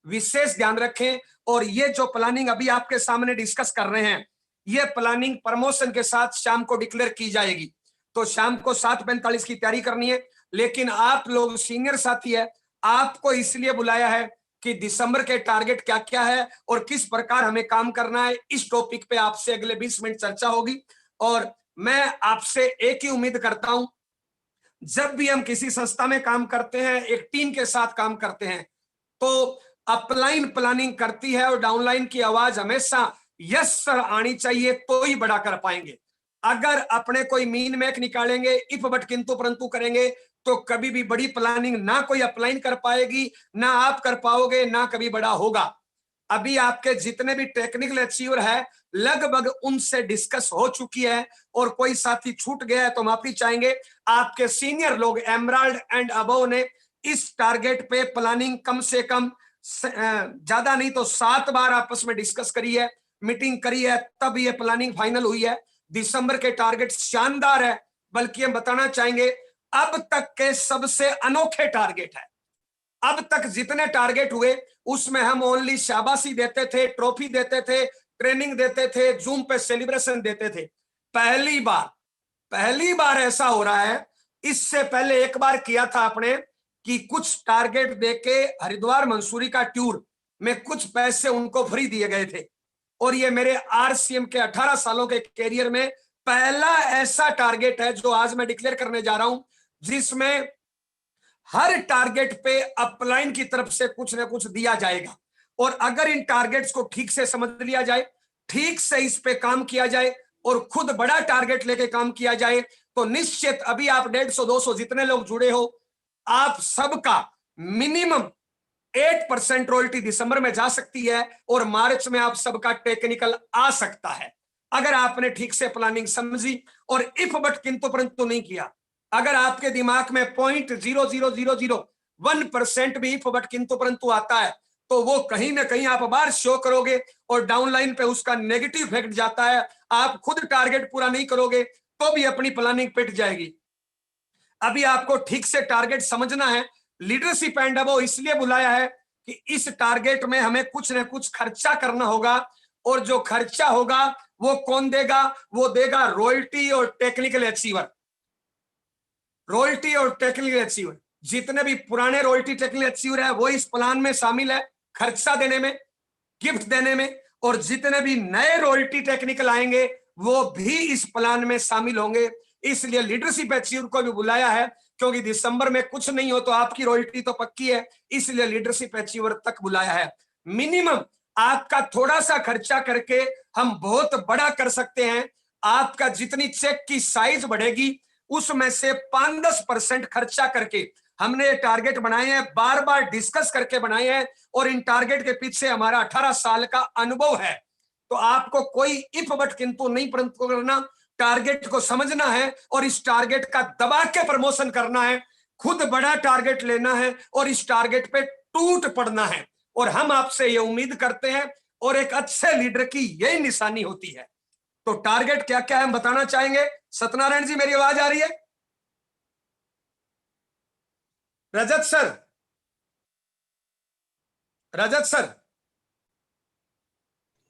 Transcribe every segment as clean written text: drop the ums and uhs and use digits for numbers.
विशेष ध्यान रखें। और ये जो प्लानिंग अभी आपके सामने डिस्कस कर रहे हैं, ये प्लानिंग प्रमोशन के साथ शाम को डिक्लेयर की जाएगी। तो शाम को 7:45 की तैयारी करनी है। लेकिन आप लोग सीनियर साथी है, आपको इसलिए बुलाया है कि दिसंबर के टारगेट क्या क्या है और किस प्रकार हमें काम करना है, इस टॉपिक पे आपसे अगले 20 मिनट चर्चा होगी। और मैं आपसे एक ही उम्मीद करता हूं, जब भी हम किसी संस्था में काम करते हैं, एक टीम के साथ काम करते हैं, तो अपलाइन प्लानिंग करती है और डाउनलाइन की आवाज हमेशा यस सर आनी चाहिए, तो ही बड़ा कर पाएंगे। अगर अपने कोई मीन मैक निकालेंगे, इफ बट किंतु परंतु करेंगे, तो कभी भी बड़ी प्लानिंग ना कोई अपलाइन कर पाएगी, ना आप कर पाओगे, ना कभी बड़ा होगा। अभी आपके जितने भी टेक्निकल अचीवर है, लगभग उनसे डिस्कस हो चुकी है, और कोई साथी छूट गया है तो माफी चाहेंगे। आपके सीनियर लोग एमराल्ड एंड अबव ने इस टारगेट पे प्लानिंग कम से कम ज्यादा नहीं तो 7 बार आपस में डिस्कस करी है, मीटिंग करी है, तब ये प्लानिंग फाइनल हुई है। दिसंबर के टारगेट शानदार है, बल्कि हम बताना चाहेंगे अब तक के सबसे अनोखे टारगेट है। अब तक जितने टारगेट हुए उसमें हम ओनली शाबाशी देते थे, ट्रॉफी देते थे, ट्रेनिंग देते थे, जूम पे सेलिब्रेशन देते थे। पहली बार ऐसा हो रहा है। इससे पहले एक बार किया था आपने कि कुछ टारगेट देके हरिद्वार मंसूरी का टूर में कुछ पैसे उनको फ्री दिए गए थे, और ये मेरे आरसीएम के 18 सालों के कैरियर में पहला ऐसा टारगेट है जो आज मैं डिक्लेयर करने जा रहा हूं, जिसमें हर टारगेट पे अपलाइन की तरफ से कुछ ना कुछ दिया जाएगा। और अगर इन टारगेट्स को ठीक से समझ लिया जाए, ठीक से इस पे काम किया जाए और खुद बड़ा टारगेट लेके काम किया जाए, तो निश्चित अभी आप 150-200 जितने लोग जुड़े हो, आप सबका मिनिमम 8% रॉयल्टी दिसंबर में जा सकती है, और मार्च में आप सबका टेक्निकल आ सकता है, अगर आपने ठीक से प्लानिंग समझी और इफ बट किंतु परंतु नहीं किया। अगर आपके दिमाग में 0.00001% भी इफ बट किंतु परंतु आता है, तो वो कहीं ना कहीं आप बार शो करोगे और डाउनलाइन पे उसका नेगेटिव इफेक्ट जाता है। आप खुद टारगेट पूरा नहीं करोगे तो भी अपनी प्लानिंग पिट जाएगी। अभी आपको ठीक से टारगेट समझना है। लीडरशिप एंड अबव इसलिए बुलाया है कि इस टारगेट में हमें कुछ ना कुछ खर्चा करना होगा, और जो खर्चा होगा वो कौन देगा? वो देगा रॉयल्टी और टेक्निकल अचीवर। रॉयल्टी और टेक्निकल अचीवर, जितने भी पुराने रॉयल्टी टेक्निकल अचीवर है वो इस प्लान में शामिल है, खर्चा देने में, गिफ्ट देने में। और जितने भी नए रॉयल्टी टेक्निकल आएंगे वो भी इस प्लान में शामिल होंगे। इसलिए लीडरशिप अचीवर को भी बुलाया है, क्योंकि दिसंबर में कुछ नहीं हो तो आपकी रॉयल्टी तो पक्की है, इसलिए लीडरशिप अचीवर तक बुलाया है। मिनिमम आपका थोड़ा सा खर्चा करके हम बहुत बड़ा कर सकते हैं। आपका जितनी चेक की साइज बढ़ेगी, उसमें से 5-10% खर्चा करके हमने ये टारगेट बनाए हैं, बार बार डिस्कस करके बनाए हैं, और इन टारगेट के पीछे हमारा 18 साल का अनुभव है। तो आपको कोई इफ बट किंतु नहीं परंतु करना, टारगेट को समझना है और इस टारगेट का दबा के प्रमोशन करना है, खुद बड़ा टारगेट लेना है और इस टारगेट पे टूट पड़ना है। और हम आपसे ये उम्मीद करते हैं, और एक अच्छे लीडर की यही निशानी होती है। तो टारगेट क्या क्या है हम बताना चाहेंगे। सत्यनारायण जी, मेरी आवाज आ रही है? रजत सर, रजत सर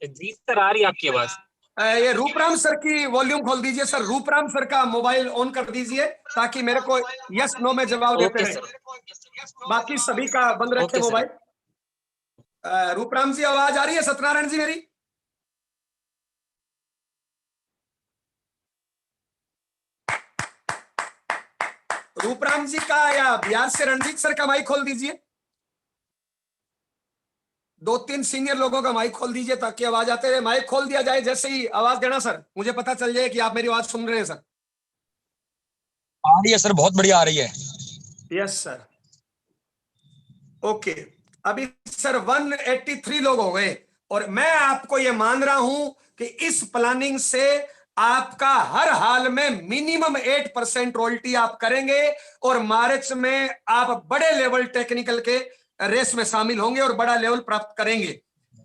जी सर, आ रही है आपकी आवाज। ये रूपराम सर की वॉल्यूम खोल दीजिए सर, रूपराम सर का मोबाइल ऑन कर दीजिए ताकि मेरे को यस नो में जवाब देते रहे। बाकी सभी का बंद रखे मोबाइल। रूपराम जी आवाज आ रही है? सत्यनारायण जी मेरी? रूपराम जी का या बिहार से रणजीत सर का माइक खोल दीजिए। 2-3 सीनियर लोगों का माइक खोल दीजिए ताकि आवाज आते रहे। माइक खोल दिया जाए, जैसे ही आवाज देना सर, मुझे पता चल जाए कि आप मेरी आवाज सुन रहे हैं। सर आ रही है सर, बहुत बढ़िया आ रही है। Yes sir, okay. अभी सर 183 लोग हो गए, और मैं आपको ये मान रहा हूं कि इस प्लानिंग से आपका हर हाल में मिनिमम 8% रॉयल्टी आप करेंगे, और मार्च में आप बड़े लेवल टेक्निकल के रेस में शामिल होंगे और बड़ा लेवल प्राप्त करेंगे।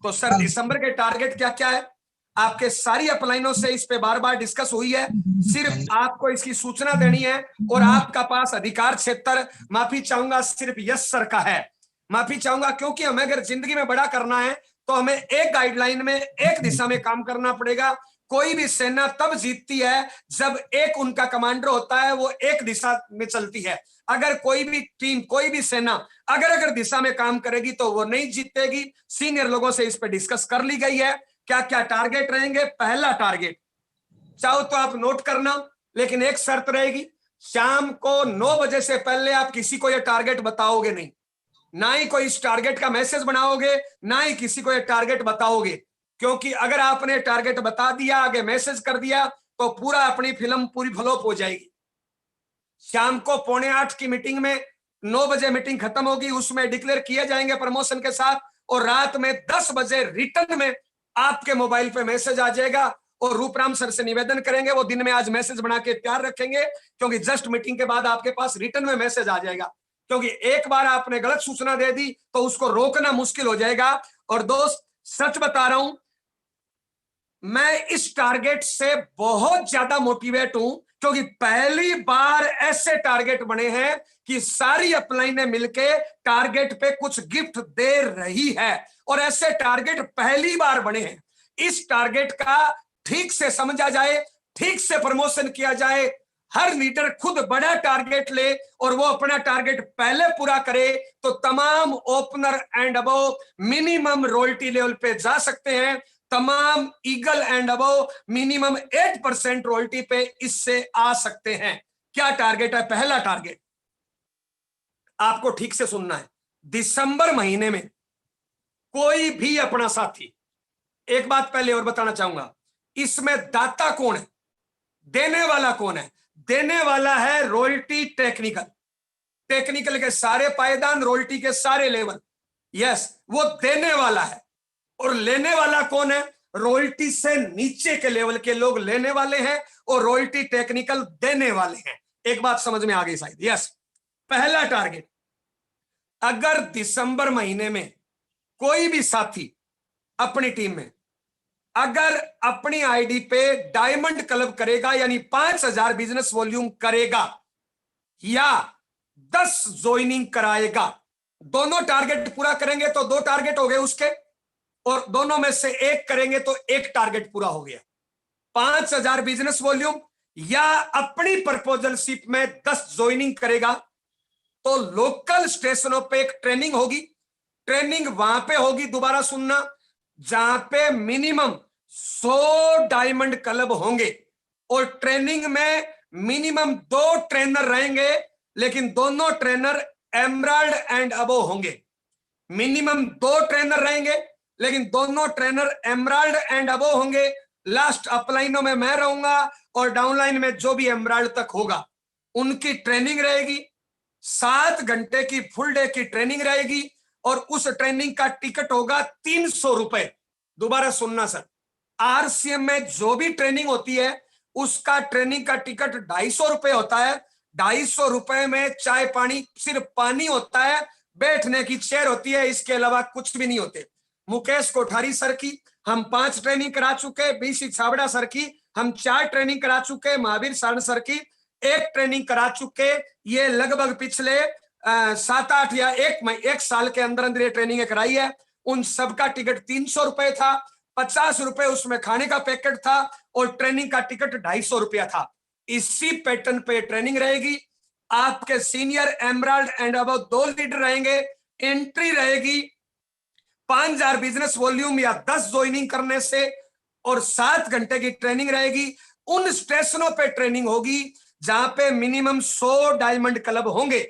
तो सर दिसंबर के टारगेट क्या क्या है? आपके सारी अपलाइनों से इस पे बार बार डिस्कस हुई है, सिर्फ आपको इसकी सूचना देनी है, और आपका पास अधिकार क्षेत्र, माफी चाहूंगा, सिर्फ यस सर का है। माफी चाहूंगा, क्योंकि हमें अगर जिंदगी में बड़ा करना है तो हमें एक गाइडलाइन में, एक दिशा में काम करना पड़ेगा। कोई भी सेना तब जीतती है जब एक उनका कमांडर होता है, वो एक दिशा में चलती है। अगर कोई भी टीम, कोई भी सेना अगर दिशा में काम करेगी तो वो नहीं जीतेगी। सीनियर लोगों से इस पे डिस्कस कर ली गई है, क्या क्या टारगेट रहेंगे। पहला टारगेट, चाहो तो आप नोट करना, लेकिन एक शर्त रहेगी, शाम को 9 बजे से पहले आप किसी को यह टारगेट बताओगे नहीं, ना ही कोई इस टारगेट का मैसेज बनाओगे, ना ही किसी को यह टारगेट बताओगे। क्योंकि अगर आपने टारगेट बता दिया, आगे मैसेज कर दिया, तो पूरा अपनी फिल्म पूरी फ्लॉप हो जाएगी। शाम को 7:45 की मीटिंग में, 9 बजे मीटिंग खत्म होगी, उसमें डिक्लेयर किए जाएंगे प्रमोशन के साथ, और रात में 10 बजे रिटर्न में आपके मोबाइल पे मैसेज आ जाएगा। और रूपराम सर से निवेदन करेंगे वो दिन में आज मैसेज बना के तैयार रखेंगे, क्योंकि जस्ट मीटिंग के बाद आपके पास रिटर्न में मैसेज आ जाएगा। क्योंकि एक बार आपने गलत सूचना दे दी तो उसको रोकना मुश्किल हो जाएगा। और दोस्त, सच बता रहा हूं, मैं इस टारगेट से बहुत ज्यादा मोटिवेट हूं, क्योंकि पहली बार ऐसे टारगेट बने हैं कि सारी अपलाइनें मिलके टारगेट पे कुछ गिफ्ट दे रही है, और ऐसे टारगेट पहली बार बने हैं। इस टारगेट का ठीक से समझा जाए, ठीक से प्रमोशन किया जाए, हर लीडर खुद बड़ा टारगेट ले और वो अपना टारगेट पहले पूरा करे, तो तमाम opener and above minimum royalty level पे जा सकते हैं। तमाम eagle and above minimum 8% royalty पे इससे आ सकते हैं। क्या टारगेट है? पहला टारगेट आपको ठीक से सुनना है। दिसंबर महीने में कोई भी अपना साथी, एक बात पहले और बताना चाहूंगा, इसमें दाता कौन है, देने वाला कौन है? देने वाला है रॉयल्टी टेक्निकल, टेक्निकल के सारे पायदान, रॉयल्टी के सारे लेवल, यस, वो देने वाला है। और लेने वाला कौन है? रॉयल्टी से नीचे के लेवल के लोग लेने वाले हैं, और रॉयल्टी टेक्निकल देने वाले हैं। एक बात समझ में आ गई शायद? यस। पहला टारगेट, अगर दिसंबर महीने में कोई भी साथी अपनी टीम में अगर अपनी आईडी पे डायमंड क्लब करेगा, यानी 5,000 बिजनेस वॉल्यूम करेगा, या 10 ज्वाइनिंग कराएगा, दोनों टारगेट पूरा करेंगे तो 2 टारगेट हो गए उसके, और दोनों में से एक करेंगे तो 1 टारगेट पूरा हो गया। 5,000 बिजनेस वॉल्यूम या अपनी प्रपोजल शिप में 10 ज्वाइनिंग करेगा, तो लोकल स्टेशनों पे एक ट्रेनिंग होगी। ट्रेनिंग वहां पे होगी, दोबारा सुनना, जहां पे मिनिमम 100 डायमंड क्लब होंगे, और ट्रेनिंग में मिनिमम 2 ट्रेनर रहेंगे, लेकिन दोनों ट्रेनर एमराल्ड एंड अबो होंगे। मिनिमम 2 ट्रेनर रहेंगे, लेकिन दोनों ट्रेनर एमराल्ड एंड अबो होंगे। लास्ट अपलाइनों में मैं रहूंगा, और डाउनलाइन में जो भी एमराल्ड तक होगा उनकी ट्रेनिंग रहेगी। 7 घंटे की फुल डे की ट्रेनिंग रहेगी, और उस ट्रेनिंग का टिकट होगा 300 रुपए। दोबारा सुनना सर, आरसीएम में जो भी ट्रेनिंग होती है उसका ट्रेनिंग का टिकट 250 रुपए होता है। 250 रुपए में चाय पानी, सिर्फ पानी होता है, बैठने की चेयर होती है, इसके अलावा कुछ भी नहीं होते। मुकेश कोठारी सर की हम 5 ट्रेनिंग करा चुके, बीसी छाबड़ा सर की हम 4 ट्रेनिंग करा चुके, महावीर सारण सर की 1 ट्रेनिंग करा चुके। ये लगभग पिछले 7-8 या 1 साल के अंदर अंदर ये ट्रेनिंग कराई है। उन सबका टिकट 300 रुपए था, 50 रुपए उसमें खाने का पैकेट था, और ट्रेनिंग का टिकट 250 रुपया था। इसी पैटर्न पे ट्रेनिंग रहेगी। आपके senior emerald and above 2 leader रहेंगे। एंट्री रहेगी 5,000 बिजनेस वॉल्यूम या 10 ज्वाइनिंग करने से, और 7 घंटे की ट्रेनिंग रहेगी। उन स्टेशनों पे ट्रेनिंग होगी जहां पे मिनिमम 100 डायमंड क्लब होंगे।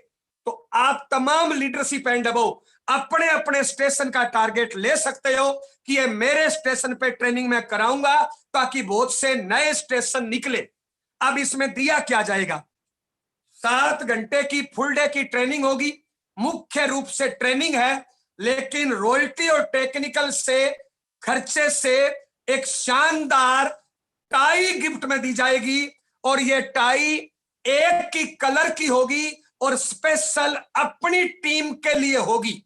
तो आप तमाम लीडरशिप एंड अबव अपने अपने स्टेशन का टारगेट ले सकते हो कि ये मेरे स्टेशन पे ट्रेनिंग में कराऊंगा, ताकि बहुत से नए स्टेशन निकले। अब इसमें दिया क्या जाएगा? 7 घंटे की फुल डे की ट्रेनिंग होगी, मुख्य रूप से ट्रेनिंग है, लेकिन रॉयल्टी और टेक्निकल से खर्चे से एक शानदार टाई गिफ्ट में दी जाएगी, और ये टाई एक की कलर की होगी और स्पेशल अपनी टीम के लिए होगी।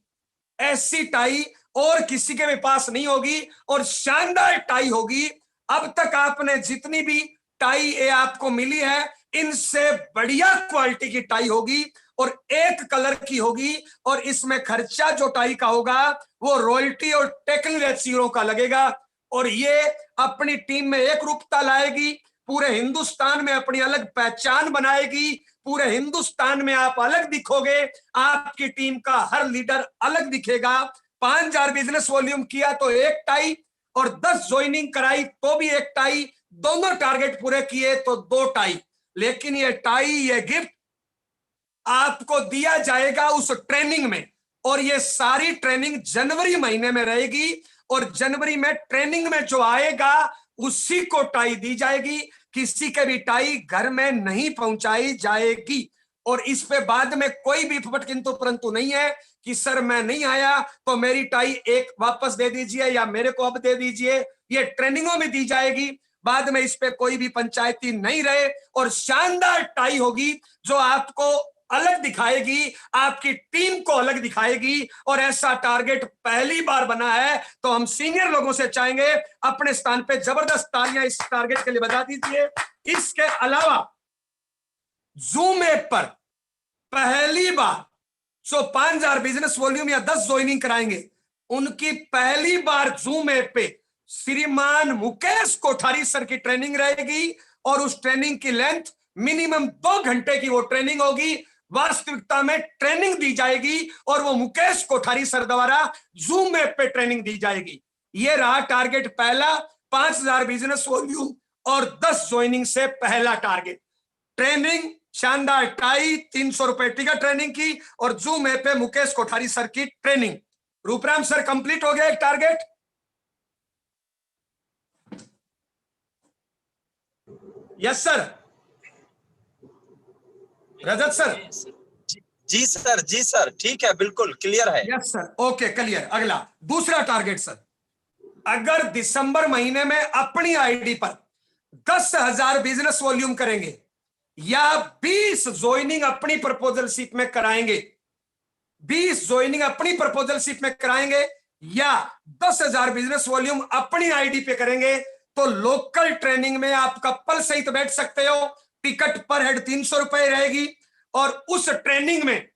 ऐसी टाई और किसी के भी पास नहीं होगी, और शानदार टाई होगी। अब तक आपने जितनी भी टाई ये आपको मिली है, इनसे बढ़िया क्वालिटी की टाई होगी, और एक कलर की होगी, और इसमें खर्चा जो टाई का होगा वो रॉयल्टी और टेक्निकल एजेंसियों का लगेगा, और ये अपनी टीम में एक रूपता लाएगी, पूरे हिंदुस्तान में अपनी अलग पहचान बनाएगी, पूरे हिंदुस्तान में आप अलग दिखोगे, आपकी टीम का हर लीडर अलग दिखेगा। 5,000 बिजनेस वॉल्यूम किया तो एक टाई, और 10 ज्वाइनिंग कराई तो भी एक टाई, दोनों टारगेट पूरे किए तो 2 टाई। लेकिन ये टाई, ये गिफ्ट आपको दिया जाएगा उस ट्रेनिंग में, और ये सारी ट्रेनिंग जनवरी महीने में रहेगी, और जनवरी में ट्रेनिंग में जो आएगा उसी को टाई दी जाएगी, किसी के भी टाई घर में नहीं पहुंचाई जाएगी। और इस पे बाद में कोई भी फपट किंतु परंतु नहीं है कि सर मैं नहीं आया तो मेरी टाई एक वापस दे दीजिए या मेरे को अब दे दीजिए। ये ट्रेनिंगों में दी जाएगी, बाद में इस पे कोई भी पंचायती नहीं रहे, और शानदार टाई होगी जो आपको अलग दिखाएगी, आपकी टीम को अलग दिखाएगी। और ऐसा टारगेट पहली बार बना है, तो हम सीनियर लोगों से चाहेंगे अपने स्थान पे जबरदस्त तालियां इस टारगेट के लिए बजा दीजिए। इसके अलावा जूम ऐप पर पहली बार जो 5,000 बिजनेस वॉल्यूम या 10 ज्वाइनिंग कराएंगे, उनकी पहली बार जूम ऐप पे श्रीमान मुकेश कोठारी सर की ट्रेनिंग रहेगी, और उस ट्रेनिंग की लेंथ मिनिमम 2 घंटे की वो ट्रेनिंग होगी। वास्तविकता में ट्रेनिंग दी जाएगी और वो मुकेश कोठारी सर द्वारा जूम ऐप पे ट्रेनिंग दी जाएगी। ये रहा टारगेट पहला, 5,000 बिजनेस वॉल्यूम और 10 ज्वाइनिंग से पहला टारगेट। ट्रेनिंग शानदार टाई, 300 रुपए टिकट ट्रेनिंग की, और जूम ऐप पे मुकेश कोठारी सर की ट्रेनिंग। रूपराम सर कंप्लीट हो गया एक target. Yes sir. Rajat sir. जी सर ठीक है, बिल्कुल क्लियर है। Yes sir, okay clear. अगला दूसरा टारगेट सर, अगर दिसंबर महीने में अपनी आईडी पर 10,000 बिजनेस वॉल्यूम करेंगे या 20 ज्वाइनिंग अपनी प्रपोजल शीट में कराएंगे, 20 ज्वाइनिंग अपनी प्रपोजल शीट में कराएंगे या 10,000 बिजनेस वॉल्यूम अपनी आईडी पे करेंगे, तो लोकल ट्रेनिंग में आप कपल सहित बैठ सकते हो। टिकट पर हेड 300 रुपए रहेगी, और उस ट्रेनिंग में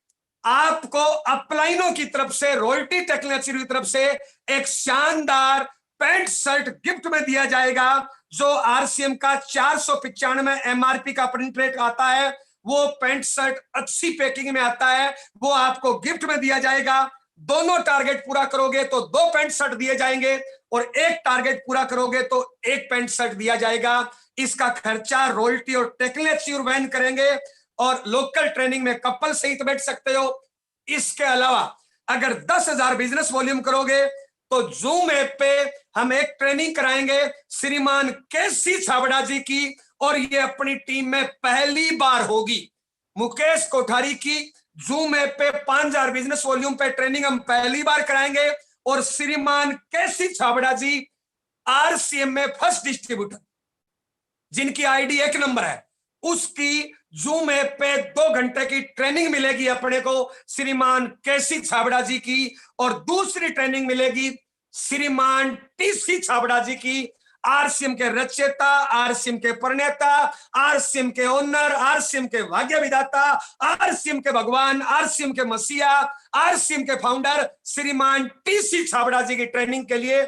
आपको अपलाइनों की तरफ से, रॉयल्टी टेक्नोलॉजी की तरफ से एक शानदार पैंट शर्ट गिफ्ट में दिया जाएगा, जो आरसीएम का 495 एमआरपी का प्रिंट रेट आता है। वो पैंट शर्ट अच्छी पैकिंग में आता है, वो आपको गिफ्ट में दिया जाएगा। दोनों टारगेट पूरा करोगे तो 2 पैंट शर्ट दिए जाएंगे, और एक टारगेट पूरा करोगे तो 1 पैंट शर्ट दिया जाएगा। इसका खर्चा रॉयल्टी और टेक्नोलॉजी वहन करेंगे, और लोकल ट्रेनिंग में कपल सहित बैठ सकते हो। इसके अलावा अगर 10,000 बिजनेस वॉल्यूम करोगे तो जूम ऐप पे हम एक ट्रेनिंग कराएंगे श्रीमान केसी छाबड़ा जी की, और ये अपनी टीम में पहली बार होगी। मुकेश कोठारी की जूम ऐप पे 5,000 बिजनेस वॉल्यूम पे ट्रेनिंग हम पहली बार कराएंगे, और श्रीमान केसी छाबड़ा जी आरसीएम में फर्स्ट डिस्ट्रीब्यूटर, जिनकी आईडी 1 नंबर है, उसकी जूम ऐप पे 2 घंटे की ट्रेनिंग मिलेगी अपने को श्रीमान केसी छाबड़ा जी की, और दूसरी ट्रेनिंग मिलेगी श्रीमान टीसी छाबड़ा जी की, आरसीएम के रचयिता, आरसीएम के प्रणेता, आरसीएम के ओनर, आरसीएम के भाग्य विधाता, आरसीएम के भगवान, आरसीएम के मसीहा, आरसीएम के फाउंडर श्रीमान टीसी छाबड़ा जी की ट्रेनिंग के लिए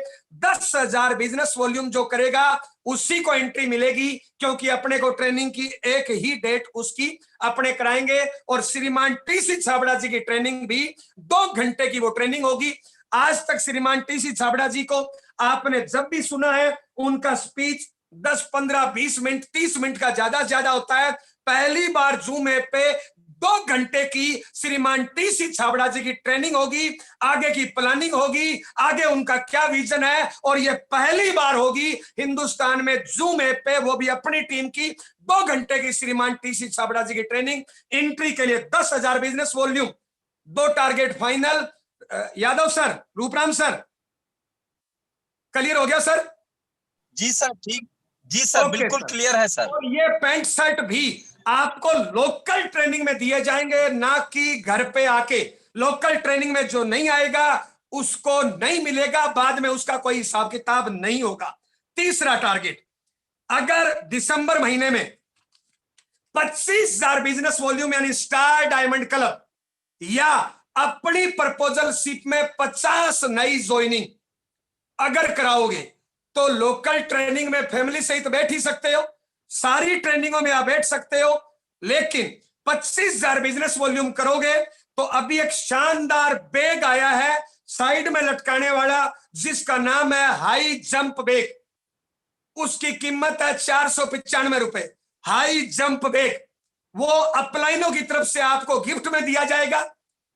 10,000 बिजनेस वॉल्यूम जो करेगा उसी को एंट्री मिलेगी, क्योंकि अपने को ट्रेनिंग की एक ही डेट उसकी अपने कराएंगे, और श्रीमान टीसी छाबड़ा जी की ट्रेनिंग भी 2 घंटे की वो ट्रेनिंग होगी। आज तक श्रीमान टीसी छाबड़ा जी को आपने जब भी सुना है, उनका स्पीच 10, 15, 20 मिनट, 30 मिनट का ज्यादा होता है। पहली बार जूम ऐप पे 2 घंटे की श्रीमान टीसी छाबड़ा जी की ट्रेनिंग होगी, आगे की प्लानिंग होगी, आगे उनका क्या विजन है, और ये पहली बार होगी हिंदुस्तान में जूम ऐप पे, वो भी अपनी टीम की 2 घंटे की श्रीमान टीसी छाबड़ा जी की ट्रेनिंग। एंट्री के लिए 10,000 business volume, 2 target final. Yadav sir, Rooparam sir, clear हो गया सर? जी सर ठीक, जी सर बिल्कुल क्लियर है सर। और ये पैंट शर्ट भी आपको लोकल ट्रेनिंग में दिए जाएंगे, ना कि घर पे आके। लोकल ट्रेनिंग में जो नहीं आएगा उसको नहीं मिलेगा, बाद में उसका कोई हिसाब किताब नहीं होगा। तीसरा टारगेट, अगर दिसंबर महीने में 25,000 बिजनेस वॉल्यूम यानी स्टार डायमंड क्लब या अपनी प्रपोजल शिप में 50 नई ज्वाइनिंग अगर कराओगे तो लोकल ट्रेनिंग में फैमिली सहित बैठ ही सकते हो, सारी ट्रेनिंगों में आप बैठ सकते हो। लेकिन 25,000 बिजनेस वॉल्यूम करोगे तो अभी एक शानदार बैग आया है साइड में लटकाने वाला, जिसका नाम है हाई जंप बैग। उसकी कीमत है 495 रुपए। हाई जंप बैग वो अपलाइनों की तरफ से आपको गिफ्ट में दिया जाएगा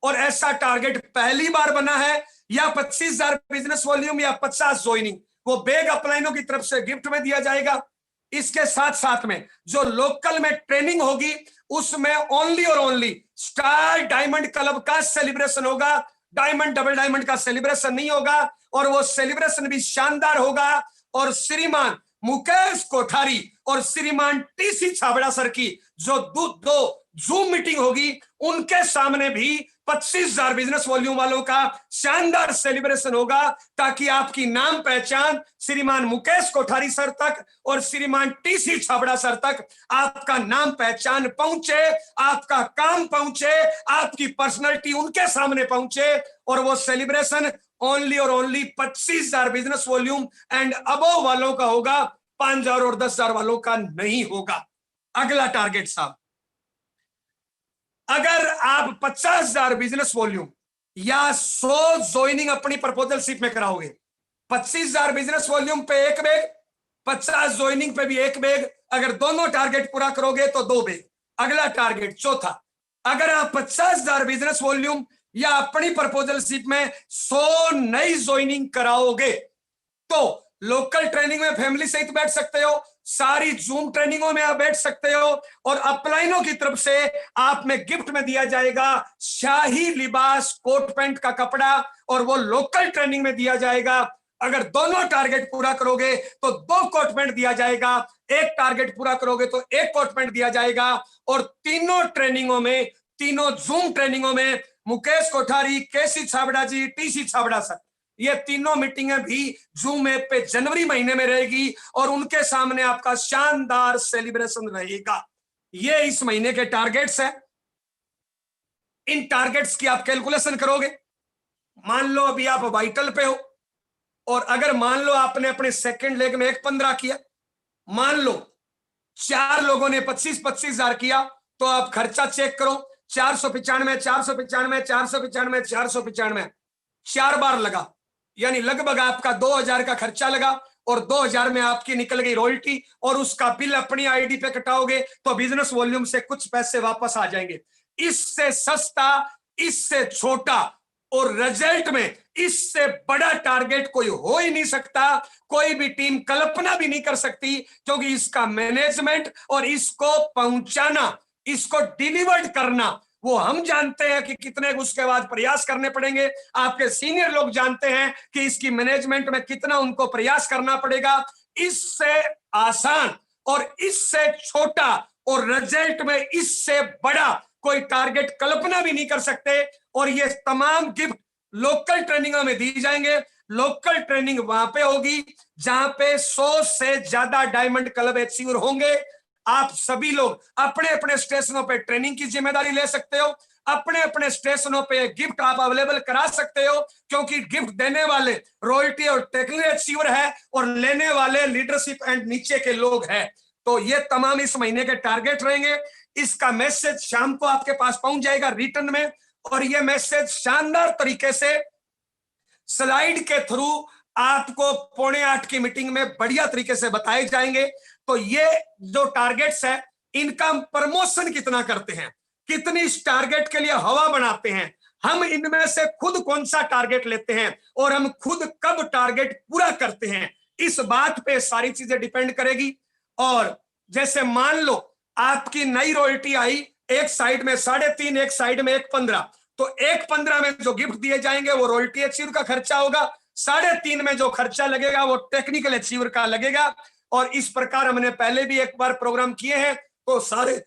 और ऐसा टारगेट पहली बार बना है, या 25,000 बिजनेस वॉल्यूम या 50 ज्वाइनिंग, वो बैग अपलाइनों की तरफ से गिफ्ट में दिया जाएगा। इसके साथ साथ में जो लोकल में ट्रेनिंग होगी उसमें ओनली और ओनली स्टार डायमंड क्लब का सेलिब्रेशन होगा, डायमंड डबल डायमंड का सेलिब्रेशन नहीं होगा, और वो सेलिब्रेशन भी शानदार होगा। और श्रीमान मुकेश कोठारी और श्रीमान टीसी छाबड़ा सर की जो दो जूम मीटिंग होगी उनके सामने भी 25,000 बिजनेस वॉल्यूम वालों का शानदार सेलिब्रेशन होगा, ताकि आपकी नाम पहचान श्रीमान मुकेश कोठारी सर तक और श्रीमान टीसी छाबड़ा सर तक आपका नाम पहचान पहुंचे, आपका काम पहुंचे, आपकी पर्सनैलिटी उनके सामने पहुंचे, और वो सेलिब्रेशन ओनली और only 25,000 business volume and above वालों का होगा, 5,000 और 10,000 वालों का नहीं होगा। अगला टारगेट साहब, अगर आप 50,000 बिजनेस वॉल्यूम या 100 ज्वाइनिंग अपनी प्रपोजल शिप में कराओगे, 25,000 बिजनेस वॉल्यूम पे एक बैग, 50 ज्वाइनिंग पे भी एक बैग, अगर दोनों टारगेट पूरा करोगे तो 2 बैग। अगला टारगेट चौथा, अगर आप 50,000 बिजनेस वॉल्यूम या अपनी प्रपोजल शिप में 100 नई ज्वाइनिंग कराओगे तो लोकल ट्रेनिंग में फैमिली सहित बैठ सकते हो, सारी जूम ट्रेनिंगों में आप बैठ सकते हो, और अपलाइनों की तरफ से आप में गिफ्ट में दिया जाएगा शाही लिबास कोट पैंट का कपड़ा, और वो लोकल ट्रेनिंग में दिया जाएगा। अगर दोनों टारगेट पूरा करोगे तो 2 कोट पैंट दिया जाएगा, एक टारगेट पूरा करोगे तो 1 कोट पैंट दिया जाएगा। और तीनों ट्रेनिंगों में, तीनों जूम ट्रेनिंगों में मुकेश कोठारी, केसी छाबड़ा जी, टीसी छाबड़ा सर, ये तीनों मीटिंगें भी जूम ऐप पे जनवरी महीने में रहेगी और उनके सामने आपका शानदार सेलिब्रेशन रहेगा। ये इस महीने के टारगेट्स हैं। इन टारगेट्स की आप कैलकुलेशन करोगे, मान लो अभी आप वाइटल पे हो और अगर मान लो आपने अपने सेकंड लेग में 1,15 किया, मान लो 4 लोगों ने 25,000 किया, तो आप खर्चा चेक करो, 495, 495, 495, 495, 4 बार लगा, यानी लगभग आपका 2,000 का खर्चा लगा, और 2,000 में आपकी निकल गई रॉयल्टी, और उसका बिल अपनी आईडी पे कटाओगे तो बिजनेस वॉल्यूम से कुछ पैसे वापस आ जाएंगे। इससे सस्ता, इससे छोटा और रिजल्ट में इससे बड़ा टारगेट कोई हो ही नहीं सकता, कोई भी टीम कल्पना भी नहीं कर सकती, क्योंकि इसका मैनेजमेंट और इसको पहुंचाना, इसको डिलीवर्ड करना, वो हम जानते हैं कि कितने उसके बाद प्रयास करने पड़ेंगे। आपके सीनियर लोग जानते हैं कि इसकी मैनेजमेंट में कितना उनको प्रयास करना पड़ेगा। इससे आसान और इससे छोटा और रिजल्ट में इससे बड़ा कोई टारगेट कल्पना भी नहीं कर सकते। और ये तमाम गिफ्ट लोकल ट्रेनिंगों में दी जाएंगे। लोकल ट्रेनिंग वहां पे होगी जहां पे 100 से ज्यादा डायमंड क्लब अचीवर होंगे। आप सभी लोग अपने अपने स्टेशनों पे ट्रेनिंग की जिम्मेदारी ले सकते हो, अपने अपने स्टेशनों पे गिफ्ट आप अवेलेबल करा सकते हो, क्योंकि गिफ्ट देने वाले रॉयल्टी और टेक्निकल अचीवर है और लेने वाले लीडरशिप एंड नीचे के लोग हैं। तो ये तमाम इस महीने के टारगेट रहेंगे। इसका मैसेज शाम को आपके पास पहुंच जाएगा रिटर्न में, और ये मैसेज शानदार तरीके से स्लाइड के थ्रू आपको 7:45 की मीटिंग में बढ़िया तरीके से बताए जाएंगे। तो ये जो टारगेट्स है, इनका प्रमोशन कितना करते हैं, कितनी इस टारगेट के लिए हवा बनाते हैं, हम इनमें से खुद कौन सा टारगेट लेते हैं और हम खुद कब टारगेट पूरा करते हैं, इस बात पे सारी चीजें डिपेंड करेगी। और जैसे मान लो आपकी नई रॉयल्टी आई, एक साइड में 3.5, एक साइड में 1.15, तो 1.15 में जो गिफ्ट दिए जाएंगे वो रॉयल्टी अचीवर का खर्चा होगा, 3.5 में जो खर्चा लगेगा वो टेक्निकल अचीवर का लगेगा। और इस प्रकार हमने पहले भी एक बार प्रोग्राम किए हैं, तो सारे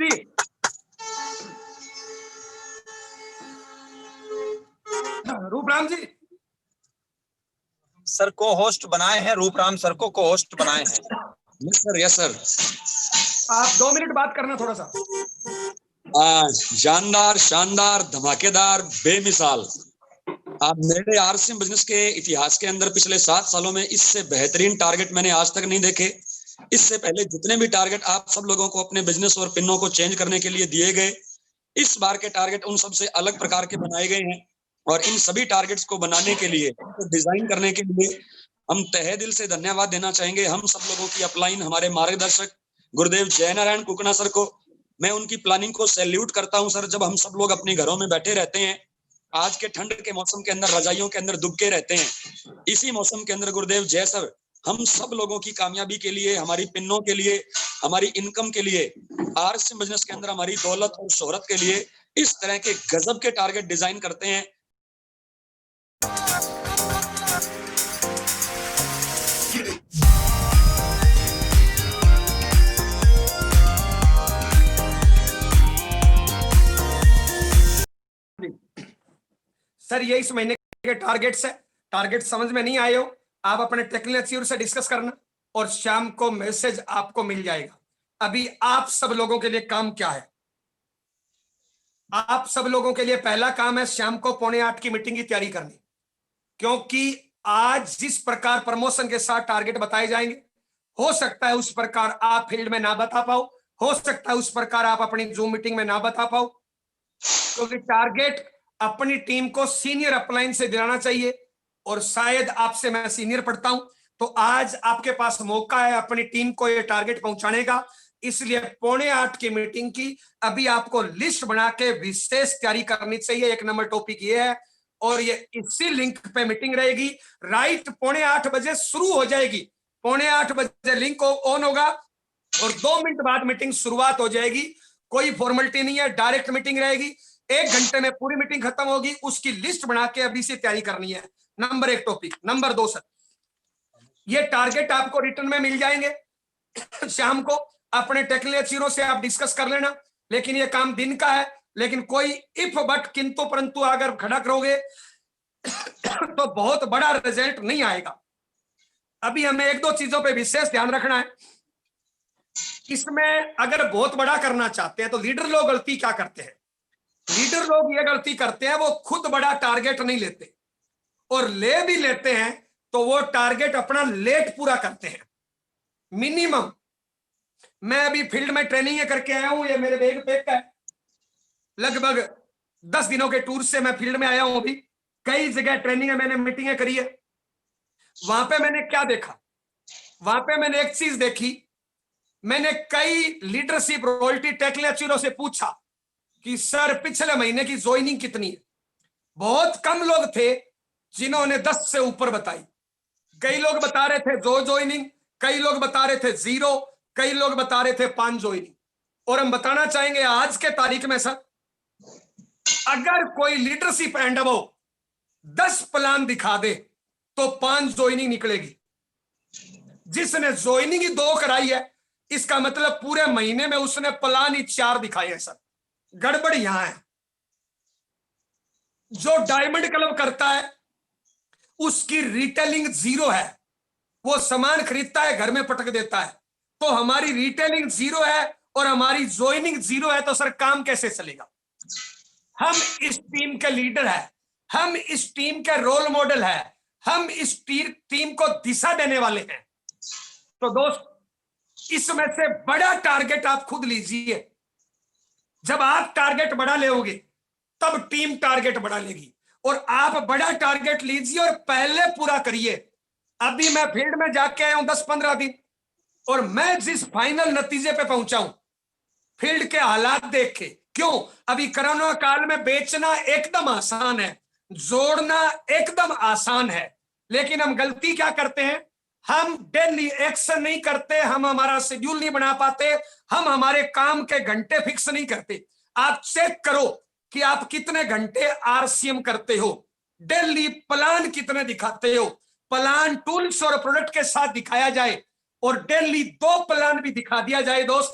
जी, रूपराम जी, सर को होस्ट बनाए हैं, रूपराम सर को होस्ट बनाए हैं। Yes sir, yes sir. आप 2 मिनट बात करना थोड़ा सा। जानदार, शानदार, धमाकेदार, बेमिसाल। आप मेरे आरसीएम बिजनेस के इतिहास के अंदर पिछले 7 सालों में इससे बेहतरीन टारगेट मैंने आज तक नहीं देखे। इससे पहले जितने भी टारगेट आप सब लोगों को अपने बिजनेस और पिनों को चेंज करने के लिए दिए गए, इस बार के टारगेट उन सबसे अलग प्रकार के बनाए गए हैं। और इन सभी टारगेट्स को बनाने के लिए, इनको डिजाइन करने के लिए हम तहे दिल से धन्यवाद देना चाहेंगे हम सब लोगों की अपलाइन, हमारे मार्गदर्शक गुरुदेव जयनारायण कुकना सर को। मैं उनकी प्लानिंग को सैल्यूट करता हूं सर। जब हम सब लोग अपने घरों में बैठे रहते हैं, आज के ठंड के मौसम के अंदर रजाइयों के अंदर दुबके रहते हैं, इसी मौसम के अंदर गुरुदेव जय सर हम सब लोगों की कामयाबी के लिए, हमारी पिनों के लिए, हमारी इनकम के लिए, आरसीएम बिजनेस के अंदर हमारी दौलत और शोहरत के लिए इस तरह के गजब के टारगेट डिजाइन करते हैं। सर ये इस महीने के टारगेट्स है। टारगेट समझ में नहीं आए हो, आप अपने टेक्निकल अचीवर से डिस्कस करना और शाम को मैसेज आपको मिल जाएगा। अभी आप सब लोगों के लिए काम क्या है? आप सब लोगों के लिए पहला काम है शाम को 7:45 की मीटिंग की तैयारी करनी, क्योंकि आज जिस प्रकार प्रमोशन के साथ टारगेट बताए जाएंगे, हो सकता है उस प्रकार आप फील्ड में ना बता पाओ, हो सकता है उस प्रकार आप अपनी जूम मीटिंग में ना बता पाओ, क्योंकि टारगेट अपनी टीम को सीनियर अपलाइन से दिलाना चाहिए और शायद आपसे मैं सीनियर पढ़ता हूं, तो आज आपके पास मौका है अपनी टीम को ये टारगेट पहुंचाने का। इसलिए 7:45 की मीटिंग की अभी आपको लिस्ट बना के विशेष तैयारी करनी चाहिए। 1 नंबर टॉपिक ये है और ये इसी लिंक पे मीटिंग रहेगी। राइट 7:45 बजे शुरू हो जाएगी। 7:45 बजे लिंक ऑन होगा और 2 मिनट बाद मीटिंग शुरुआत हो जाएगी। कोई फॉर्मेलिटी नहीं है, डायरेक्ट मीटिंग रहेगी। 1 घंटे में पूरी मीटिंग खत्म होगी। उसकी लिस्ट बना के अभी से तैयारी करनी है। Number 1 topic. नंबर 2 सर, ये टारगेट आपको रिटर्न में मिल जाएंगे। शाम को अपने टेक्निकल अचीवरों से आप डिस्कस कर लेना, लेकिन ये काम दिन का है। लेकिन कोई इफ बट किंतु परंतु अगर खड़ा करोगे तो बहुत बड़ा रिजल्ट नहीं आएगा। अभी हमें 1-2 चीजों पे विशेष ध्यान रखना है। इसमें अगर बहुत बड़ा करना चाहते हैं तो लीडर लोग गलती क्या करते हैं? लीडर लोग ये गलती करते हैं, वो खुद बड़ा टारगेट नहीं लेते और ले भी लेते हैं तो वो टारगेट अपना लेट पूरा करते हैं। मिनिमम मैं अभी फील्ड में ट्रेनिंग करके आया हूं, ये मेरे बैग पैक का है। लगभग 10 दिनों के टूर से मैं फील्ड में आया हूं। अभी कई जगह ट्रेनिंग मैंने मीटिंगें करी है। वहां पे मैंने क्या देखा? वहां पे मैंने एक चीज देखी। मैंने कई लीडरशिप रॉयल्टी टेक्निकल अचीवरों से पूछा कि सर पिछले महीने की ज्वाइनिंग कितनी है? बहुत कम लोग थे जिन्होंने 10 से ऊपर बताई। कई लोग बता रहे थे 2 ज्वाइनिंग, कई लोग बता रहे थे 0, कई लोग बता रहे थे 5 ज्वाइनिंग। और हम बताना चाहेंगे आज के तारीख में सर, अगर कोई लीडरशिप एंड वो 10 प्लान दिखा दे तो 5 ज्वाइनिंग निकलेगी। जिसने ज्वाइनिंग ही 2 कराई है, इसका मतलब पूरे महीने में उसने प्लान ही 4 दिखाए हैं सर। गड़बड़ यहां है। जो डायमंड क्लब करता है उसकी रिटेलिंग 0 है। वो सामान खरीदता है, घर में पटक देता है। तो हमारी रिटेलिंग 0 है और हमारी ज्वाइनिंग 0 है, तो सर काम कैसे चलेगा? हम इस टीम के लीडर हैं, हम इस टीम के रोल मॉडल हैं, हम इस टीम को दिशा देने वाले हैं। तो दोस्त, इसमें से बड़ा टारगेट आप खुद लीजिए। जब आप टारगेट बड़ा लेोगे तब टीम टारगेट बड़ा लेगी। और आप बड़ा टारगेट लीजिए और पहले पूरा करिए। अभी मैं फील्ड में जाके आया हूं 10-15 दिन और मैं जिस फाइनल नतीजे पे पहुंचा हूं फील्ड के हालात देख के। क्यों? अभी कोरोना काल में बेचना एकदम आसान है, जोड़ना एकदम आसान है, लेकिन हम गलती क्या करते हैं? हम डेली एक्शन नहीं करते, हम हमारा शेड्यूल नहीं बना पाते, हम हमारे काम के घंटे फिक्स नहीं करते। आप चेक करो कि आप कितने घंटे आरसीएम करते हो, डेली प्लान कितने दिखाते हो। प्लान टूल्स और प्रोडक्ट के साथ दिखाया जाए और डेली 2 प्लान भी दिखा दिया जाए दोस्त,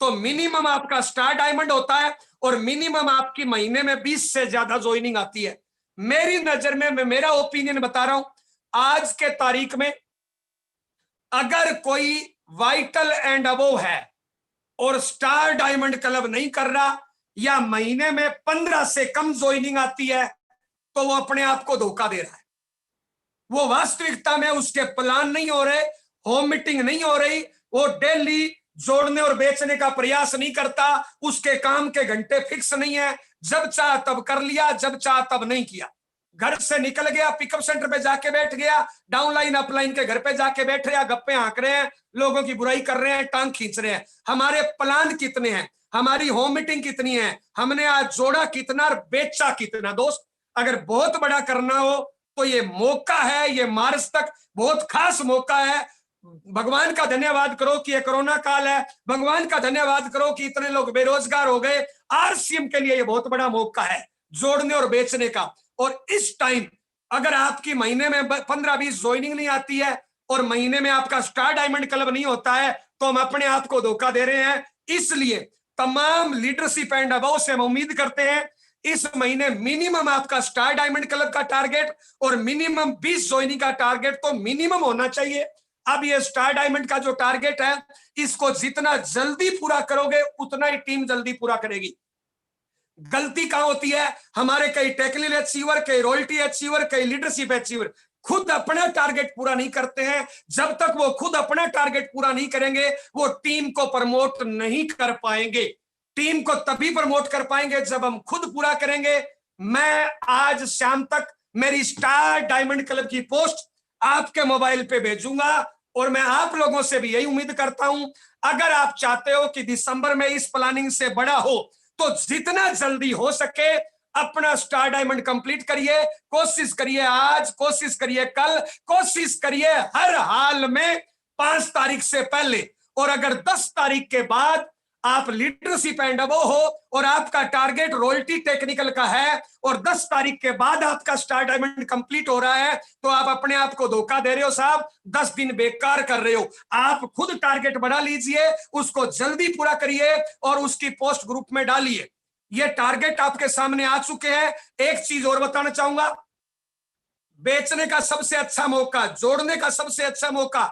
तो मिनिमम आपका स्टार डायमंड होता है और मिनिमम आपकी महीने में 20 से ज्यादा ज्वाइनिंग आती है। मेरी नजर में, मैं मेरा ओपिनियन बता रहा हूं, आज के तारीख में अगर कोई वाइटल एंड अबोव है और स्टार डायमंड क्लब नहीं कर रहा या महीने में 15 से कम ज्वाइनिंग आती है तो वो अपने आप को धोखा दे रहा है। वो वास्तविकता में उसके प्लान नहीं हो रहे, होम मीटिंग नहीं हो रही, वो डेली जोड़ने और बेचने का प्रयास नहीं करता, उसके काम के घंटे फिक्स नहीं है, जब चाह तब कर लिया, जब चाह तब नहीं किया। घर से निकल गया, पिकअप सेंटर पे जाके बैठ गया, डाउनलाइन अपलाइन के घर पे जाके बैठ रहे हैं, गप्पे हाँक रहे हैं, लोगों की बुराई कर रहे हैं, टांग खींच रहे हैं। हमारे प्लान कितने हैं, हमारी होम मीटिंग कितनी है, हमने आज जोड़ा कितना और बेचा कितना। दोस्त, अगर बहुत बड़ा करना हो तो ये मौका है, ये मार्च तक बहुत खास मौका है। भगवान का धन्यवाद करो कि ये कोरोना काल है, भगवान का धन्यवाद करो कि इतने लोग बेरोजगार हो गए। आरसीएम के लिए ये बहुत बड़ा मौका है जोड़ने और बेचने का। और इस टाइम अगर आपकी महीने में 15-20 ज्वाइनिंग नहीं आती है और महीने में आपका स्टार डायमंड क्लब नहीं होता है तो हम अपने आप को धोखा दे रहे हैं। इसलिए तमाम लीडरशिप एंड अबव से हम उम्मीद करते हैं इस महीने मिनिमम आपका स्टार डायमंड क्लब का टारगेट और मिनिमम 20 ज्वाइनिंग का टारगेट तो मिनिमम होना चाहिए। अब ये स्टार डायमंड का जो टारगेट है, इसको जितना जल्दी पूरा करोगे उतना ही टीम जल्दी पूरा करेगी। गलती कहां होती है, हमारे कई टेक्निकल अचीवर, कई रॉयल्टी अचीवर, कई लीडरशिप अचीवर खुद अपना टारगेट पूरा नहीं करते हैं। जब तक वो खुद अपना टारगेट पूरा नहीं करेंगे वो टीम को प्रमोट नहीं कर पाएंगे। टीम को तभी प्रमोट कर पाएंगे जब हम खुद पूरा करेंगे। मैं आज शाम तक मेरी स्टार डायमंड क्लब की पोस्ट आपके मोबाइल पे भेजूंगा और मैं आप लोगों से भी यही उम्मीद करता हूं, अगर आप चाहते हो कि दिसंबर में इस प्लानिंग से बड़ा हो तो जितना जल्दी हो सके अपना स्टार डायमंड कंप्लीट करिए। कोशिश करिए आज, कोशिश करिए कल, कोशिश करिए हर हाल में 5 तारीख से पहले। और अगर 10 तारीख के बाद आप लीडरशिप एंड अबव हो और आपका टारगेट रॉयल्टी टेक्निकल का है और 10 तारीख के बाद आपका स्टार डायमंड कंप्लीट हो रहा है तो आप अपने आप को धोखा दे रहे हो साहब, 10 दिन बेकार कर रहे हो। आप खुद टारगेट बढ़ा लीजिए, उसको जल्दी पूरा करिए और उसकी पोस्ट ग्रुप में डालिए। ये टारगेट आपके सामने आ चुके हैं। एक चीज और बताना चाहूंगा, बेचने का सबसे अच्छा मौका, जोड़ने का सबसे अच्छा मौका,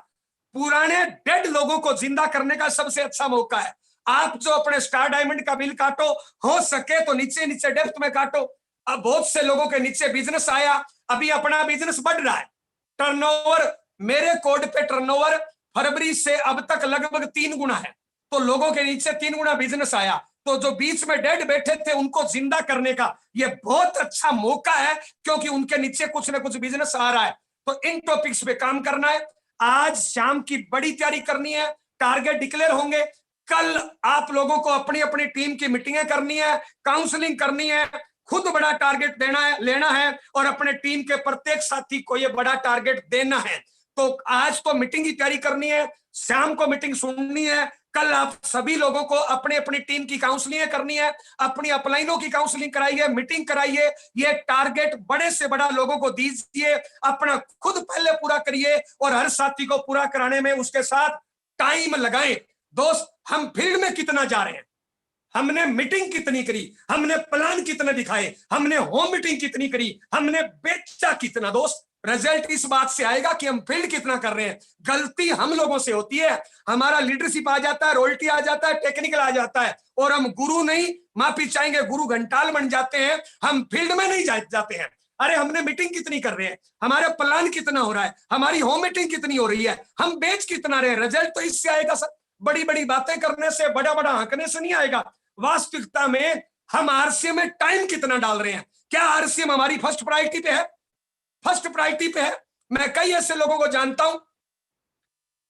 पुराने डेड लोगों को जिंदा करने का सबसे अच्छा मौका है। आप जो अपने स्टार डायमंड का बिल काटो, हो सके तो नीचे नीचे डेप्थ में काटो। अब बहुत से लोगों के नीचे बिजनेस आया, अभी अपना बिजनेस बढ़ रहा है, टर्नओवर मेरे कोड पे टर्नओवर फरवरी से अब तक लगभग 3 गुना है, तो लोगों के नीचे 3 गुना बिजनेस आया। तो जो बीच में डेड बैठे थे उनको जिंदा करने का ये बहुत अच्छा मौका है क्योंकि उनके नीचे कुछ ना कुछ बिजनेस आ रहा है। तो इन टॉपिक्स पे काम करना है। आज शाम की बड़ी तैयारी करनी है, टारगेट डिक्लेयर होंगे। कल आप लोगों को अपनी अपनी टीम की मीटिंगें करनी है, काउंसलिंग करनी है, खुद बड़ा टारगेट देना है, लेना है और अपने टीम के प्रत्येक साथी को यह बड़ा टारगेट देना है। तो आज तो मीटिंग की तैयारी करनी है, शाम को मीटिंग सुननी है, कल आप सभी लोगों को अपने अपनी टीम की काउंसलिंग करनी है, अपनी अपलाइनों की काउंसलिंग कराइए, मीटिंग कराइए। ये टारगेट बड़े से बड़ा लोगों को दीजिए, अपना खुद पहले पूरा करिए और हर साथी को पूरा कराने में उसके साथ टाइम लगाएं। दोस्त, हम फील्ड में कितना जा रहे हैं, हमने मीटिंग कितनी करी, हमने प्लान कितने दिखाए, हमने होम मीटिंग कितनी करी, हमने बेचा कितना। दोस्त, रिजल्ट इस बात से आएगा कि हम फील्ड कितना कर रहे हैं। गलती हम लोगों से होती है, हमारा लीडरशिप आ जाता है, रॉयल्टी आ जाता है, टेक्निकल आ जाता है और हम गुरु नहीं, माफी चाहेंगे, गुरु घंटाल बन जाते हैं, हम फील्ड में नहीं जाते हैं। अरे हमने मीटिंग कितनी कर रहे हैं, हमारा प्लान कितना हो रहा है, हमारी होम मीटिंग कितनी हो रही है, हम बेच कितना रहे। रिजल्ट तो इससे आएगा सर, बड़ी बड़ी बातें करने से, बड़ा बड़ा आंकने से नहीं आएगा। वास्तविकता में हम आरसीएम में टाइम कितना डाल रहे हैं। क्या आरसीएम हमारी फर्स्ट प्रायोरिटी पे है? फर्स्ट प्रायोरिटी पे है। मैं कई ऐसे लोगों को जानता हूं,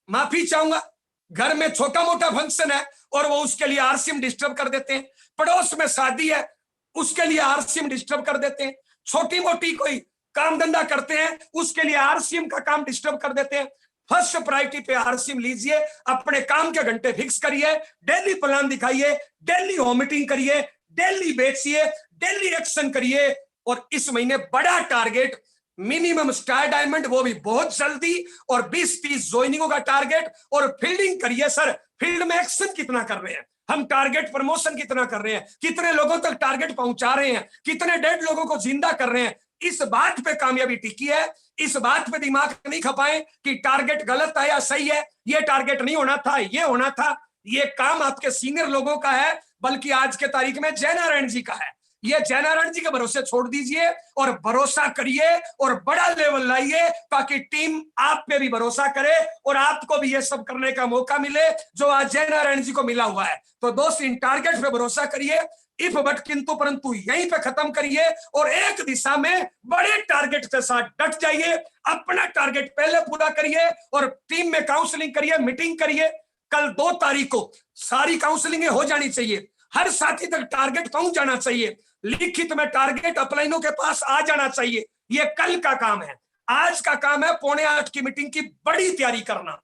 माफी चाहूंगा, घर में छोटा मोटा फंक्शन है और वो उसके लिए आरसीएम डिस्टर्ब कर देते हैं, पड़ोस में शादी है उसके लिए आरसीएम डिस्टर्ब कर देते हैं, छोटी मोटी कोई काम धंधा करते हैं उसके लिए आरसीएम का काम डिस्टर्ब कर देते हैं। फर्स्ट प्रायोरिटी पे आरसीएम लीजिए, अपने काम के घंटे फिक्स करिए, डेली प्लान दिखाइए, डेली होम मीटिंग करिए, डेली बेचिए, डेली एक्शन करिए और इस महीने बड़ा टारगेट मिनिमम स्टार डायमंड, वो भी बहुत जल्दी, और 20-30 ज्वाइनिंगों का टारगेट और फील्डिंग करिए। सर, फील्ड में एक्शन कितना कर रहे हैं, हम टारगेट प्रमोशन कितना कर रहे हैं, कितने लोगों तक टारगेट पहुंचा रहे हैं, कितने डेड लोगों को जिंदा कर रहे हैं, इस बात पे कामयाबी टिकी है। इस बात पे दिमाग नहीं खपाएं कि टारगेट गलत है या सही है, ये टारगेट नहीं होना था, ये होना था। ये काम आपके सीनियर लोगों का है, बल्कि आज के तारीख में जय नारायण जी का है। ये जय नारायण जी के भरोसे छोड़ दीजिए और भरोसा करिए और बड़ा लेवल लाइए, ताकि टीम आप पे भी भरोसा करे और आपको भी ये सब करने का मौका मिले जो आज जय नारायण जी को मिला हुआ है। तो दोस्त, इन टारगेट पे भरोसा करिए, इफ बट किंतु परंतु यहीं पे खत्म करिए और एक दिशा में बड़े टारगेट के साथ डट जाइए। अपना टारगेट पहले पूरा करिए और टीम में काउंसलिंग करिए, मीटिंग करिए। कल 2 तारीख को सारी काउंसलिंग हो जानी चाहिए, हर साथी तक टारगेट पहुंच जाना चाहिए, लिखित में टारगेट अपलाइनों के पास आ जाना चाहिए। ये कल का काम है। आज का काम है 7:45 की मीटिंग की बड़ी तैयारी करना।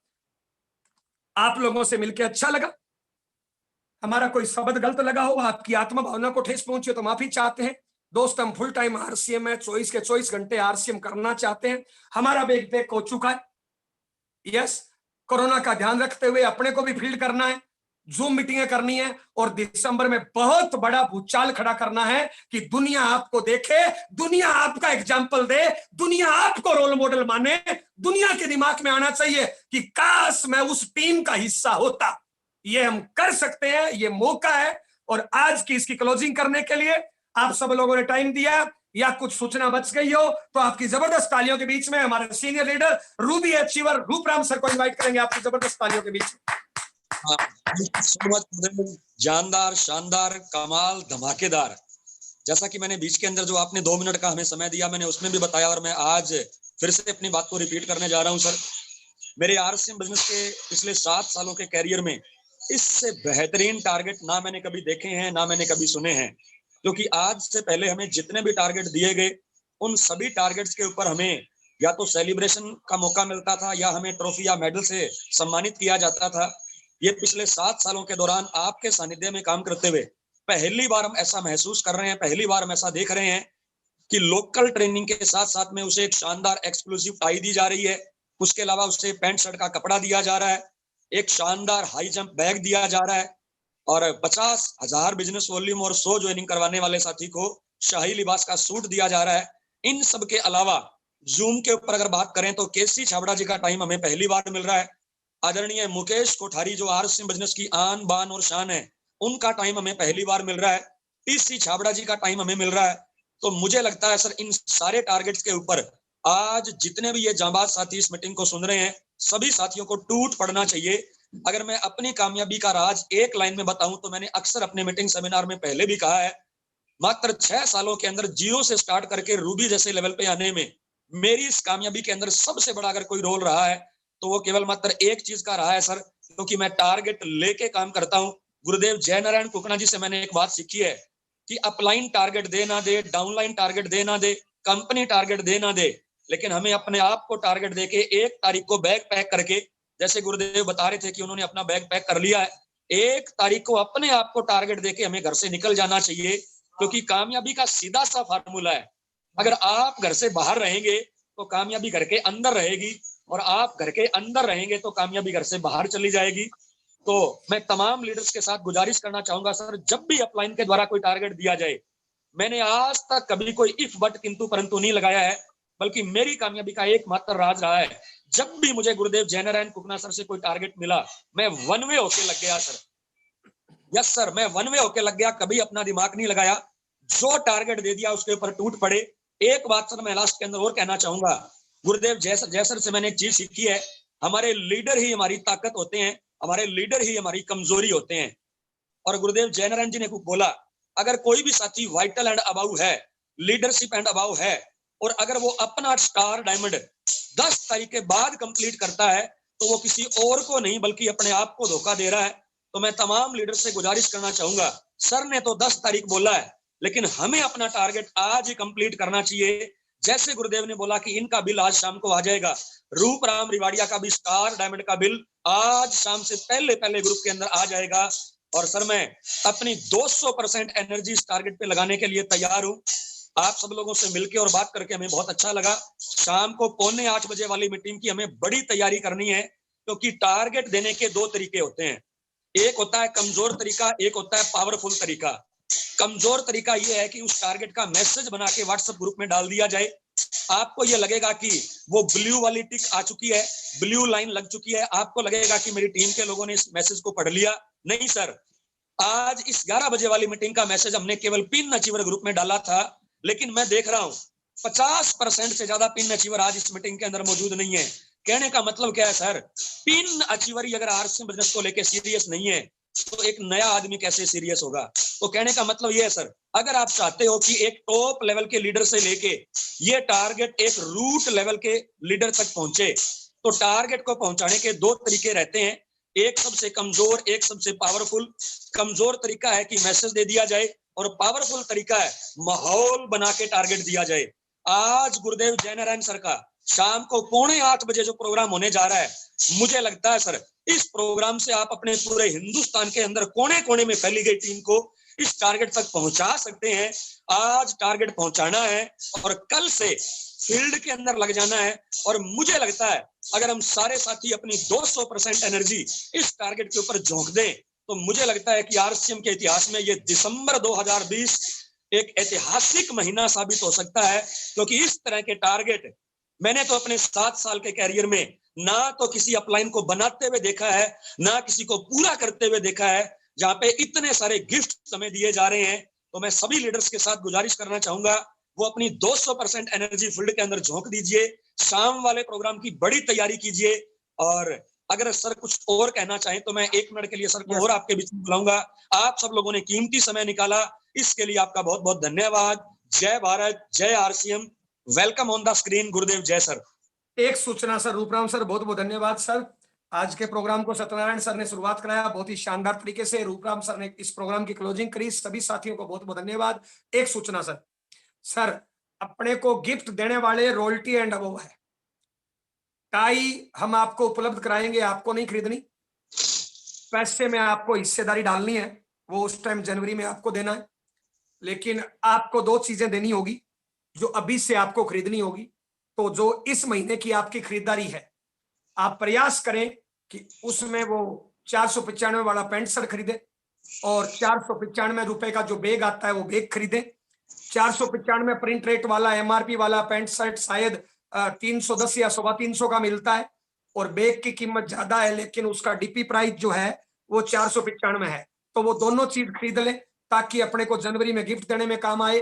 आप लोगों से मिलकर अच्छा लगा। हमारा कोई शब्द गलत लगा हो, आपकी आत्मा भावना को ठेस पहुंची तो माफी चाहते हैं। दोस्त, हम फुल टाइम आरसीएम है, 24 के 24 घंटे आरसीएम करना चाहते हैं। हमारा बैग पैक हो चुका है। यस, कोरोना का ध्यान रखते हुए अपने को भी फील्ड करना है, जूम मीटिंगें करनी है और दिसंबर में बहुत बड़ा भूचाल खड़ा करना है कि दुनिया आपको देखे, दुनिया आपका एग्जाम्पल दे, दुनिया आपको रोल मॉडल माने। दुनिया के दिमाग में आना चाहिए कि काश मैं उस टीम का हिस्सा होता। ये हम कर सकते हैं, ये मौका है। और आज की इसकी क्लोजिंग करने के लिए आप सब लोगों ने टाइम दिया, या कुछ सूचना बच गई हो तो आपकी जबरदस्त तालियों के बीच में हमारे senior leader Ruby achiever Rooparam sir को इनवाइट करेंगे, आपकी जबरदस्त तालियों के बीच में। जानदार, शानदार, कमाल, धमाकेदार। जैसा कि मैंने बीच के अंदर जो आपने 2 मिनट का हमें समय दिया, मैंने उसमें भी बताया और मैं आज फिर से अपनी बात को रिपीट करने जा रहा हूं। सर, मेरे आरसीएम बिजनेस के पिछले 7 सालों के कैरियर में इससे बेहतरीन टारगेट ना मैंने कभी देखे हैं, ना मैंने कभी सुने हैं। क्योंकि आज से पहले हमें जितने भी टारगेट दिए गए, उन सभी टारगेट्स के ऊपर हमें या तो सेलिब्रेशन का मौका मिलता था या हमें ट्रॉफी या मेडल से सम्मानित किया जाता था। ये पिछले 7 सालों के दौरान आपके सानिध्य में काम करते हुए पहली बार हम ऐसा महसूस कर रहे हैं, पहली बार हम ऐसा देख रहे हैं कि लोकल ट्रेनिंग के साथ साथ में उसे एक शानदार एक्सक्लूसिव टाई दी जा रही है। उसके अलावा उसे पैंट शर्ट का कपड़ा दिया जा रहा है, एक शानदार हाई जंप बैग दिया जा रहा है और 50,000 बिजनेस वॉल्यूम और 100 ज्वाइनिंग करवाने वाले साथी को शाही लिबास का सूट दिया जा रहा है। इन सब के अलावा जूम के ऊपर अगर बात करें तो केसी छाबड़ा जी का टाइम हमें पहली बार मिल रहा है। आदरणीय मुकेश कोठारी जो आरसीएम बिजनेस की आन बान और शान है, उनका टाइम हमें पहली बार मिल रहा है। टीसी छाबड़ा जी का टाइम हमें मिल रहा है। तो मुझे लगता है सर, इन सारे टारगेट्स के ऊपर आज जितने भी ये जांबाज साथी इस मीटिंग को सुन रहे हैं, सभी साथियों को टूट पड़ना चाहिए। अगर मैं अपनी कामयाबी का राज एक लाइन में बताऊं तो मैंने अक्सर अपने मीटिंग सेमिनार में पहले भी कहा है, मात्र 6 सालों के अंदर जीरो से स्टार्ट करके रूबी जैसे लेवल पे आने में मेरी इस कामयाबी के अंदर सबसे बड़ा अगर कोई रोल रहा है तो वो केवल मात्र एक चीज का रहा है सर, क्योंकि मैं टारगेट लेके काम करता हूं। गुरुदेव जय नारायण कुकना जी से मैंने एक बात सीखी है कि अपलाइन टारगेट दे ना दे, डाउनलाइन टारगेट दे ना दे, कंपनी टारगेट दे ना दे, लेकिन हमें अपने आप को टारगेट देके 1 तारीख को बैग पैक करके, जैसे गुरुदेव बता रहे थे कि उन्होंने अपना बैग पैक कर लिया है, 1 तारीख को अपने आप को टारगेट देके हमें घर से निकल जाना चाहिए। क्योंकि कामयाबी का सीधा सा फार्मूला है, अगर आप घर से बाहर रहेंगे तो कामयाबी घर के अंदर रहेगी और आप घर के अंदर रहेंगे तो कामयाबी घर से बाहर चली जाएगी। तो मैं तमाम लीडर्स के साथ गुजारिश करना चाहूंगा सर, जब भी अपलाइन के द्वारा कोई टारगेट दिया जाए, मैंने आज तक कभी कोई इफ बट किंतु परंतु नहीं लगाया है, बल्कि मेरी कामयाबी का एकमात्र राज रहा है, जब भी मुझे गुरुदेव जय नारायण कुकना सर से कोई टारगेट मिला, मैं वन वे होके लग गया सर। यस सर, मैं वन वे होके लग गया, कभी अपना दिमाग नहीं लगाया। जो टारगेट दे दिया उसके ऊपर टूट पड़े। एक बात सर मैं लास्ट के अंदर और कहना चाहूंगा, गुरुदेव जय सर से मैंने एक चीज सीखी है, हमारे लीडर ही हमारी ताकत होते हैं, हमारे लीडर ही हमारी कमजोरी होते हैं। और गुरुदेव जय नारायण जी ने बोला, अगर कोई भी साथी वाइटल एंड अबाउ है, लीडरशिप एंड अबाउ है, और अगर वो अपना स्टार डायमंड 10 तारीख के बाद कंप्लीट करता है तो वो किसी और को नहीं बल्कि अपने आप को धोखा दे रहा है। तो मैं तमाम लीडर से गुजारिश करना चाहूंगा, सर ने तो 10 तारीख बोला है, लेकिन हमें अपना टारगेट आज ही कंप्लीट करना चाहिए। जैसे गुरुदेव ने बोला कि इनका बिल आज शाम को आ जाएगा, रूपराम रिवाड़िया का भी स्टार डायमंड का बिल आज शाम से पहले ग्रुप के अंदर आ जाएगा। और सर मैं अपनी 200% एनर्जी इस टारगेट पे लगाने के लिए तैयार हूं। आप सब लोगों से मिलकर और बात करके हमें बहुत अच्छा लगा। शाम को 7:45 बजे वाली मीटिंग की हमें बड़ी तैयारी करनी है, क्योंकि टारगेट देने के 2 तरीके होते हैं। एक होता है कमजोर तरीका, एक होता है पावरफुल तरीका। कमजोर तरीका यह है कि उस टारगेट का मैसेज बना के व्हाट्सएप ग्रुप में डाल दिया जाए। आपको यह लगेगा कि वो ब्लू वाली टिक आ चुकी है, ब्लू लाइन लग चुकी है, आपको लगेगा कि मेरी टीम के लोगों ने इस मैसेज को पढ़ लिया। नहीं सर, आज इस 11 बजे वाली मीटिंग का मैसेज हमने केवल पिन अचीवर ग्रुप में डाला था, लेकिन मैं देख रहा हूं 50% से ज्यादा पिन अचीवर आज इस मीटिंग के अंदर मौजूद नहीं है। कहने का मतलब क्या है सर, पिन अचीवर ही अगर आरसीएम बिजनेस को लेके सीरियस नहीं है तो एक नया आदमी कैसे सीरियस होगा। तो कहने का मतलब ये है सर, अगर आप चाहते हो कि एक टॉप लेवल के लीडर से लेके ये टारगेट एक रूट लेवल के लीडर तक पहुंचे, तो टारगेट को पहुंचाने के दो तरीके रहते हैं, एक सबसे कमजोर, एक सबसे पावरफुल। कमजोर तरीका है कि मैसेज दे दिया जाए और पावरफुल तरीका है माहौल बना के टारगेट दिया जाए। आज गुरुदेव जयनारायण सर का शाम को 7:45 बजे जो प्रोग्राम होने जा रहा है, मुझे लगता है सर इस प्रोग्राम से आप अपने पूरे हिंदुस्तान के अंदर कोने कोने में फैली गई टीम को इस टारगेट तक पहुंचा सकते हैं। आज टारगेट पहुंचाना है और कल से फील्ड के अंदर लग जाना है। और मुझे लगता है अगर हम सारे साथी अपनी 200% एनर्जी इस टारगेट के ऊपर झोंक दें, तो मुझे लगता है कि आरसीएम के इतिहास में ये दिसंबर 2020 एक ऐतिहासिक महीना साबित हो सकता है, क्योंकि इस तरह के टारगेट मैंने तो अपने 7 साल के कैरियर में ना तो किसी अपलाइन को बनाते हुए देखा है, ना किसी को पूरा करते हुए देखा है, जहां पे इतने सारे गिफ्ट समय दिए जा रहे हैं। तो मैं सभी लीडर्स के साथ गुजारिश करना चाहूंगा, वो अपनी 200% एनर्जी फील्ड के अंदर झोंक दीजिए, शाम वाले प्रोग्राम की बड़ी तैयारी कीजिए। और अगर सर कुछ और कहना चाहें तो मैं 1 मिनट के लिए सर को और आपके बीच में बुलाऊंगा। आप सब लोगों ने कीमती समय निकाला, इसके लिए आपका बहुत बहुत धन्यवाद। जय भारत, जय RCM, welcome on the screen. गुरुदेव जय सर। एक सूचना सर, रूपराम सर, बहुत बहुत धन्यवाद सर। आज के प्रोग्राम को सत्यनारायण सर ने शुरुआत कराया बहुत ही शानदार तरीके से, रूपराम सर ने इस प्रोग्राम की क्लोजिंग करी। सभी साथियों को बहुत बहुत धन्यवाद। एक सूचना सर, सर अपने को गिफ्ट देने वाले रॉयल्टी एंड अबव है। टाई हम आपको उपलब्ध कराएंगे, आपको नहीं खरीदनी, पैसे में आपको हिस्सेदारी डालनी है, वो उस टाइम जनवरी में आपको देना है। लेकिन आपको 2 चीजें देनी होगी जो अभी से आपको खरीदनी होगी। तो जो इस महीने की आपकी खरीदारी है, आप प्रयास करें कि उसमें वो 495 वाला पैंट शर्ट खरीदे और 495 रुपए का जो बैग आता है वो बैग खरीदे। 495 प्रिंट रेट वाला एमआरपी वाला पैंट शर्ट शायद 310 या 325 का मिलता है और बैग की कीमत ज्यादा है, लेकिन उसका डीपी प्राइस जो है वो 495 है। तो वो दोनों चीज खरीद लें ताकि अपने को जनवरी में गिफ्ट देने में काम आए।